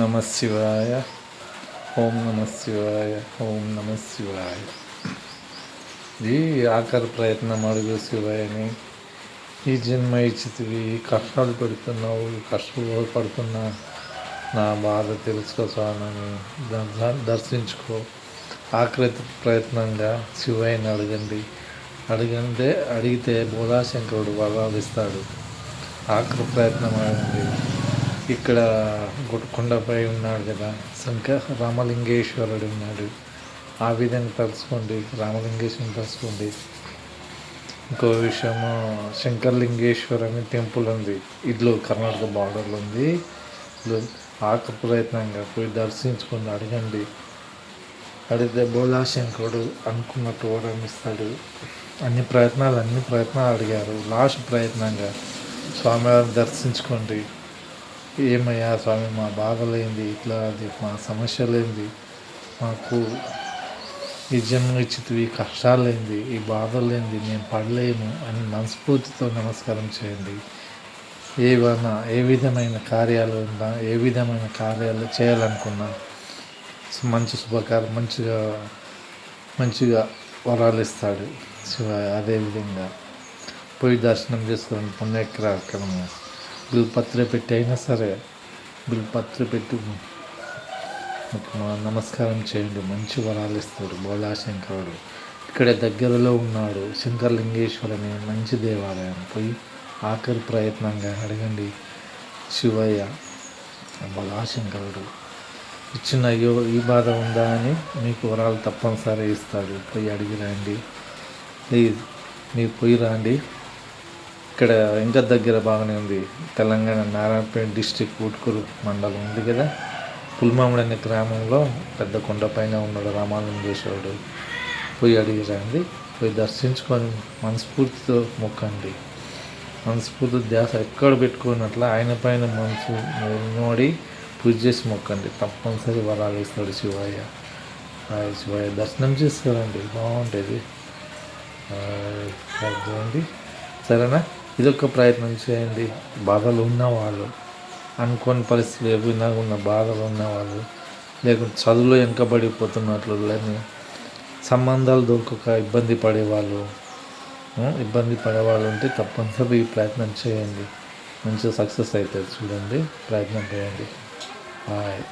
నమ శివాయ. ఓం నమ శివాయ. ఓం నమ శివాయ. ఇది ఆఖరి ప్రయత్నం అడుగు శివాయని. ఈ జన్మ ఇచ్చితివి, కష్టాలు పెడుతున్నావు, కష్టాలు పడుతున్నా నా బాధ తెలుసుకో స్వామిని, దర్శించుకో. ఆఖరి ప్రయత్నంగా శివయ్యని అడిగితే బోలాశంకరుడు వరాలు ఇస్తాడు. ఆఖరి ప్రయత్నం అడగండి. ఇక్కడ కొండపై ఉన్నాడు కదా రామలింగేశ్వరుడు ఉన్నాడు. ఆ విధంగా తలుచుకోండి, రామలింగేశ్వరుని తలుచుకోండి. ఇంకో విషయము, శంకరలింగేశ్వర్ అనే టెంపుల్ ఉంది, ఇల్లు కర్ణాటక బార్డర్లో ఉంది. ఆఖరి ప్రయత్నంగా పోయి దర్శించుకొని అడగండి. అడిగితే బోలాశంకరుడు అనుకున్నట్టు వరం ఇస్తాడు. అన్ని ప్రయత్నాలు అడిగారు. లాస్ట్ ప్రయత్నంగా స్వామివారిని దర్శించుకోండి. ఏమయ్యా స్వామి, మా బాధలేంది, ఇట్లా అది మా సమస్యలేంది, మాకు ఈ జన్మ ఇచ్చితివి, కష్టాలేంది, ఈ బాధలేంది, మేము పడలేము అని మనస్ఫూర్తితో నమస్కారం చేయండి. ఏ విధమైన కార్యాలు ఉన్నా, ఏ విధమైన కార్యాలు చేయాలనుకున్నా మంచిగా వరాలు ఇస్తాడు శివ. అదేవిధంగా పోయి దర్శనం చేసుకుని పుణ్యక్రమం బిల్పత్రి పెట్టి అయినా సరే బిల్పత్రి పెట్టి నమస్కారం చేయండి. మంచి వరాలు ఇస్తాడు బోలాశంకరుడు. ఇక్కడే దగ్గరలో ఉన్నాడు శంకరలింగేశ్వర్ అనే మంచి దేవాలయం. పోయి ఆఖరి ప్రయత్నంగా అడగండి. శివయ్య బోలాశంకరుడు ఇచ్చిన ఈ బాధ ఉందా అని మీకు వరాలు తప్పనిసరి ఇస్తాడు. పోయి అడిగి రండి ప్లీజ్, మీరు పోయి రండి. ఇక్కడ ఇంకా దగ్గర బాగానే ఉంది, తెలంగాణ నారాయణపేట డిస్టిక్ ఊట్కూరు మండలం ఉంది కదా, పుల్మామిడి అనే గ్రామంలో పెద్ద కొండపైన ఉన్నాడు రామలింగేశ్వరుడు. పోయి అడిగి రండి. పోయి దర్శించుకొని మనస్ఫూర్తితో మొక్కండి. మనస్ఫూర్తి ధ్యాస ఎక్కడ పెట్టుకున్నట్ల ఆయన పైన మనసు నోడి పూజ చేసి మొక్కండి. తప్పనిసరి వరాలు ఇస్తాడు శివయ్య. శివయ్య దర్శనం చేసుకోరండి, బాగుంటుంది. చేయండి సరేనా. ఇదొక ప్రయత్నం చేయండి. బాధలు ఉన్నవాళ్ళు, అనుకోని పరిస్థితులు ఏమైనా ఉన్న బాధలు ఉన్నవాళ్ళు, లేకుంటే చదువులో వెనకబడిపోతున్నట్లు, లేని సంబంధాలు దొరకక ఇబ్బంది పడేవాళ్ళు ఉంటే తప్పనిసరి ఈ ప్రయత్నం చేయండి. మంచిగా సక్సెస్ అవుతుంది. చూడండి, ప్రయత్నం చేయండి. బాయ్.